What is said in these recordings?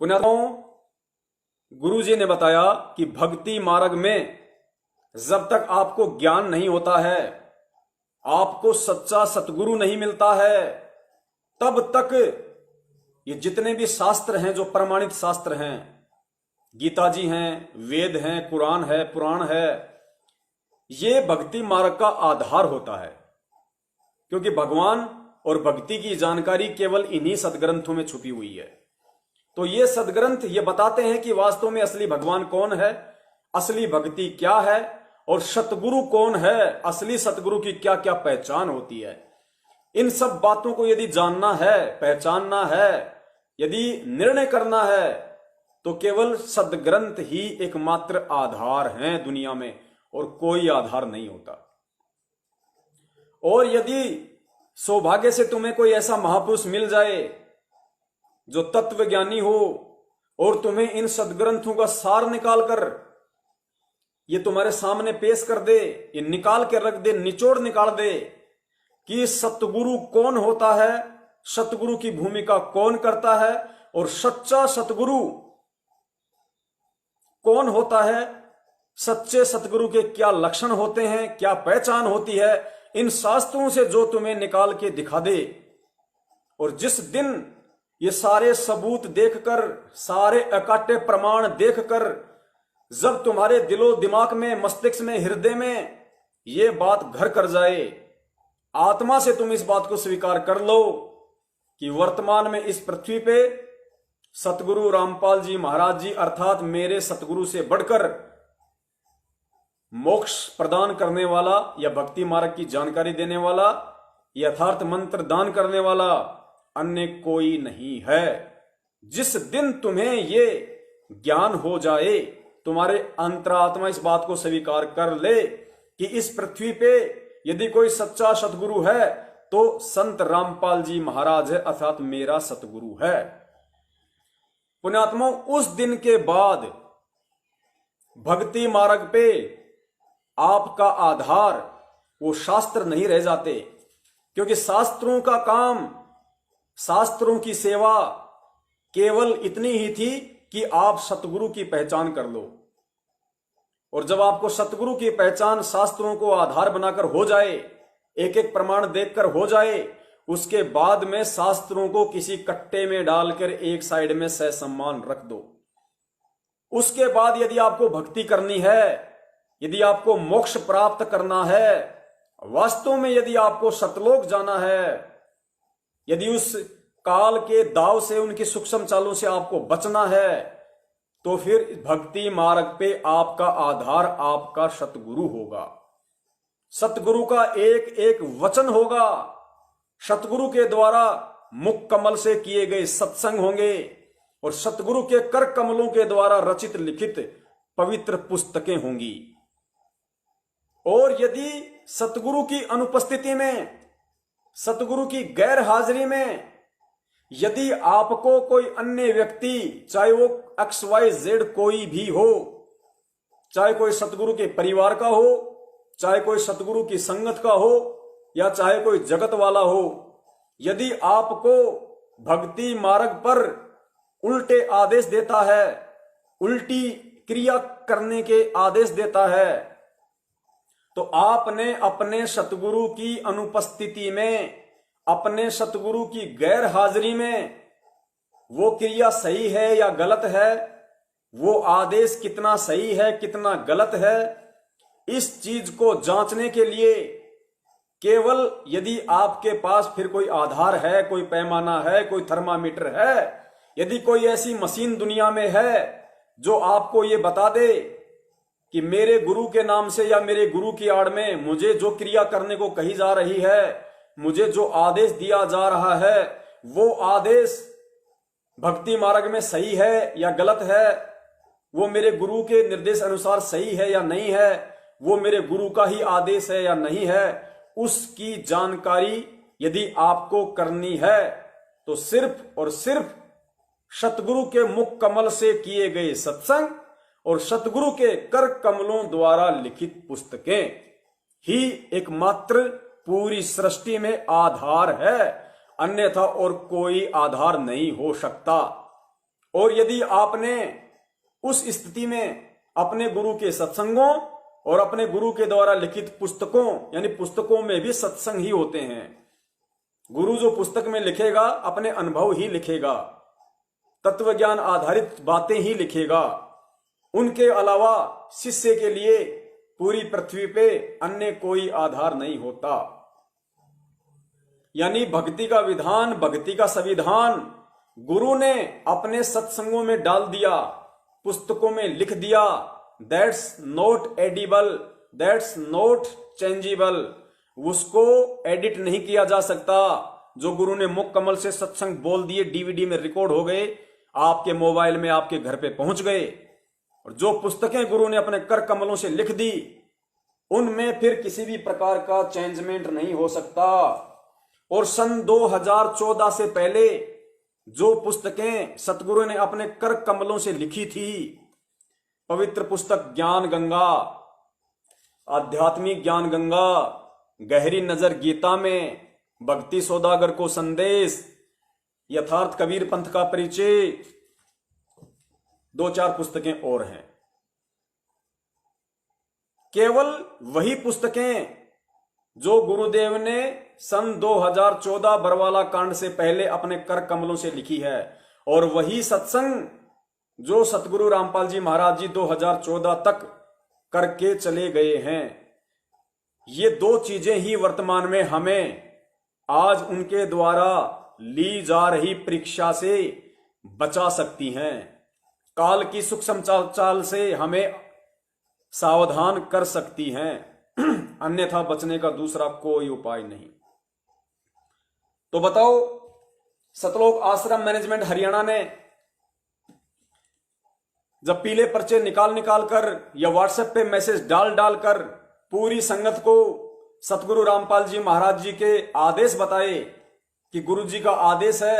पुण्यात्माओं, गुरु जी ने बताया कि भक्ति मार्ग में जब तक आपको ज्ञान नहीं होता है, आपको सच्चा सतगुरु नहीं मिलता है, तब तक ये जितने भी शास्त्र हैं, जो प्रमाणित शास्त्र हैं, गीता जी हैं, वेद हैं, कुरान है, पुराण है, ये भक्ति मार्ग का आधार होता है। क्योंकि भगवान और भक्ति की जानकारी केवल इन्हीं सदग्रंथों में छुपी हुई है। तो ये सदग्रंथ ये बताते हैं कि वास्तव में असली भगवान कौन है, असली भक्ति क्या है, और सतगुरु कौन है, असली सतगुरु की क्या क्या पहचान होती है। इन सब बातों को यदि जानना है, पहचानना है, यदि निर्णय करना है, तो केवल सदग्रंथ ही एकमात्र आधार हैं दुनिया में, और कोई आधार नहीं होता। और यदि सौभाग्य से तुम्हें कोई ऐसा महापुरुष मिल जाए जो तत्वज्ञानी हो और तुम्हें इन सदग्रंथों का सार निकालकर ये तुम्हारे सामने पेश कर दे, ये निकाल के रख दे, निचोड़ निकाल दे कि सतगुरु कौन होता है, सतगुरु की भूमिका कौन करता है, और सच्चा सतगुरु कौन होता है, सच्चे सतगुरु के क्या लक्षण होते हैं, क्या पहचान होती है, इन शास्त्रों से जो तुम्हें निकाल के दिखा दे। और जिस दिन ये सारे सबूत देखकर, सारे अकाट्य प्रमाण देखकर, जब तुम्हारे दिलो दिमाग में, मस्तिष्क में, हृदय में ये बात घर कर जाए, आत्मा से तुम इस बात को स्वीकार कर लो कि वर्तमान में इस पृथ्वी पे सतगुरु रामपाल जी महाराज जी अर्थात मेरे सतगुरु से बढ़कर मोक्ष प्रदान करने वाला या भक्ति मार्ग की जानकारी देने वाला, यथार्थ मंत्र दान करने वाला अन्य कोई नहीं है। जिस दिन तुम्हें ये ज्ञान हो जाए, तुम्हारे अंतरात्मा इस बात को स्वीकार कर ले कि इस पृथ्वी पे यदि कोई सच्चा सतगुरु है तो संत रामपाल जी महाराज है, अर्थात मेरा सतगुरु है। पुण्यात्माओं, उस दिन के बाद भक्ति मार्ग पे आपका आधार वो शास्त्र नहीं रह जाते, क्योंकि शास्त्रों का काम, शास्त्रों की सेवा केवल इतनी ही थी कि आप सतगुरु की पहचान कर लो। और जब आपको सतगुरु की पहचान शास्त्रों को आधार बनाकर हो जाए, एक एक प्रमाण देखकर हो जाए, उसके बाद में शास्त्रों को किसी कट्टे में डालकर एक साइड में ससम्मान रख दो। उसके बाद यदि आपको भक्ति करनी है, यदि आपको मोक्ष प्राप्त करना है, वास्तव में यदि आपको सतलोक जाना है, यदि उस काल के दाव से, उनकी सूक्ष्म चालों से आपको बचना है, तो फिर भक्ति मार्ग पे आपका आधार आपका सतगुरु होगा। सतगुरु का एक एक वचन होगा, सतगुरु के द्वारा मुख कमल से किए गए सत्संग होंगे, और सतगुरु के कर कमलों के द्वारा रचित लिखित पवित्र पुस्तकें होंगी। और यदि सतगुरु की अनुपस्थिति में, सतगुरु की गैर हाजिरी में यदि आपको कोई अन्य व्यक्ति, चाहे वो XYZ कोई भी हो, चाहे कोई सतगुरु के परिवार का हो, चाहे कोई सतगुरु की संगत का हो, या चाहे कोई जगत वाला हो, यदि आपको भक्ति मार्ग पर उल्टे आदेश देता है, उल्टी क्रिया करने के आदेश देता है, तो आपने अपने सतगुरु की अनुपस्थिति में, अपने सतगुरु की गैर हाजिरी में वो क्रिया सही है या गलत है, वो आदेश कितना सही है, कितना गलत है, इस चीज को जांचने के लिए केवल यदि आपके पास फिर कोई आधार है, कोई पैमाना है, कोई थर्मामीटर है, यदि कोई ऐसी मशीन दुनिया में है जो आपको ये बता दे कि मेरे गुरु के नाम से या मेरे गुरु की आड़ में मुझे जो क्रिया करने को कही जा रही है, मुझे जो आदेश दिया जा रहा है, वो आदेश भक्ति मार्ग में सही है या गलत है, वो मेरे गुरु के निर्देश अनुसार सही है या नहीं है, वो मेरे गुरु का ही आदेश है या नहीं है, उसकी जानकारी यदि आपको करनी है तो सिर्फ और सिर्फ सतगुरु के मुख कमल से किए गए सत्संग और सतगुरु के कर कमलों द्वारा लिखित पुस्तकें ही एकमात्र पूरी सृष्टि में आधार है, अन्यथा और कोई आधार नहीं हो सकता। और यदि आपने उस स्थिति में अपने गुरु के सत्संगों और अपने गुरु के द्वारा लिखित पुस्तकों, यानी पुस्तकों में भी सत्संग ही होते हैं, गुरु जो पुस्तक में लिखेगा अपने अनुभव ही लिखेगा, तत्व ज्ञान आधारित बातें ही लिखेगा, उनके अलावा शिष्य के लिए पूरी पृथ्वी पे अन्य कोई आधार नहीं होता। यानी भक्ति का विधान, भक्ति का संविधान गुरु ने अपने सत्संगों में डाल दिया, पुस्तकों में लिख दिया। That's not edible, that's not changeable. उसको एडिट नहीं किया जा सकता। जो गुरु ने मुख कमल से सत्संग बोल दिए, डीवीडी में रिकॉर्ड हो गए, आपके मोबाइल में आपके घर पे पहुंच गए। और जो पुस्तकें गुरु ने अपने कर कमलों से लिख दी, उनमें फिर किसी भी प्रकार का चेंजमेंट नहीं हो सकता। और सन 2014 से पहले जो पुस्तकें सतगुरु ने अपने कर कमलों से लिखी थी, पवित्र पुस्तक ज्ञान गंगा, आध्यात्मिक ज्ञान गंगा, गहरी नजर गीता में, भक्ति सौदागर को संदेश, यथार्थ कबीर पंथ का परिचय, 2-4 पुस्तकें और हैं। केवल वही पुस्तकें जो गुरुदेव ने सन 2014 बरवाला कांड से पहले अपने कर कमलों से लिखी है, और वही सत्संग जो सतगुरु रामपाल जी महाराज जी 2014 तक करके चले गए हैं। ये 2 चीजें ही वर्तमान में हमें आज उनके द्वारा ली जा रही परीक्षा से बचा सकती हैं, काल की सूक्ष्म चाल से हमें सावधान कर सकती हैं। अन्यथा बचने का दूसरा कोई उपाय नहीं। तो बताओ, सतलोक आश्रम मैनेजमेंट हरियाणा ने जब पीले पर्चे निकाल कर या व्हाट्सएप पे मैसेज डाल कर पूरी संगत को सतगुरु रामपाल जी महाराज जी के आदेश बताए कि गुरु जी का आदेश है,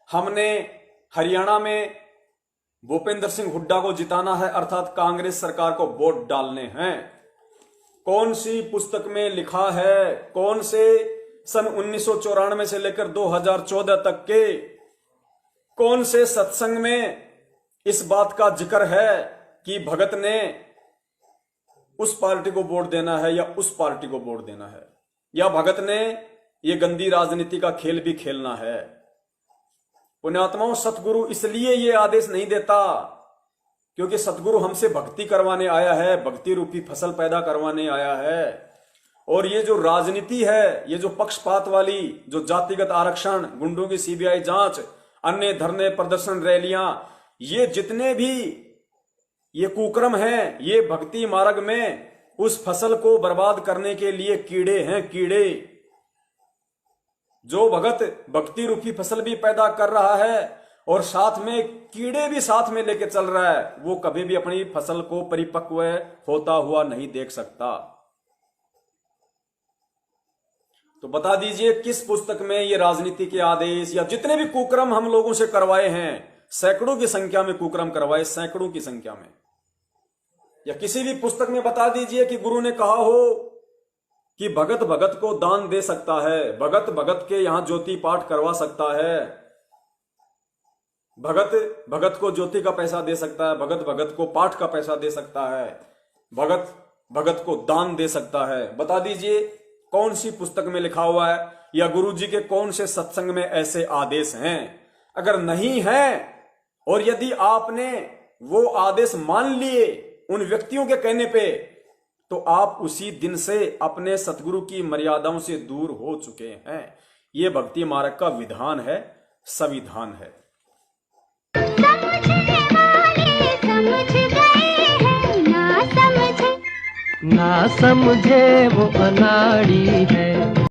हमने हरियाणा में भूपेंद्र सिंह हुड्डा को जिताना है, अर्थात कांग्रेस सरकार को वोट डालने हैं। कौन सी पुस्तक में लिखा है, कौन से सन 1994 से लेकर 2014 तक के कौन से सत्संग में इस बात का जिक्र है कि भगत ने उस पार्टी को वोट देना है या उस पार्टी को वोट देना है, या भगत ने ये गंदी राजनीति का खेल भी खेलना है? पुण्यात्माओं, सतगुरु इसलिए ये आदेश नहीं देता क्योंकि सतगुरु हमसे भक्ति करवाने आया है, भक्ति रूपी फसल पैदा करवाने आया है। और ये जो राजनीति है, ये जो पक्षपात वाली, जो जातिगत आरक्षण, गुंडों की सीबीआई जांच, अन्य धरने प्रदर्शन रैलियां, ये जितने भी ये कुक्रम हैं, ये भक्ति मार्ग में उस फसल को बर्बाद करने के लिए कीड़े हैं, कीड़े। जो भगत भक्ति रूपी फसल भी पैदा कर रहा है और साथ में कीड़े भी साथ में लेके चल रहा है, वो कभी भी अपनी फसल को परिपक्व होता हुआ नहीं देख सकता। तो बता दीजिए किस पुस्तक में ये राजनीति के आदेश या जितने भी कुक्रम हम लोगों से करवाए हैं, सैकड़ों की संख्या में कुक्रम करवाए, सैकड़ों की संख्या में, या किसी भी पुस्तक में बता दीजिए कि गुरु ने कहा हो कि भगत भगत को दान दे सकता है, भगत भगत के यहां ज्योति पाठ करवा सकता है, भगत भगत को ज्योति का पैसा दे सकता है, भगत भगत को पाठ का पैसा दे सकता है, भगत भगत को दान दे सकता है। बता दीजिए कौन सी पुस्तक में लिखा हुआ है, या गुरु जी के कौन से सत्संग में ऐसे आदेश हैं? अगर नहीं है, और यदि आपने वो आदेश मान लिए उन व्यक्तियों के कहने पे, तो आप उसी दिन से अपने सतगुरु की मर्यादाओं से दूर हो चुके हैं। ये भक्ति मार्ग का विधान है, संविधान है। समझने वाले समझ गए हैं, ना समझे वो अनाड़ी है।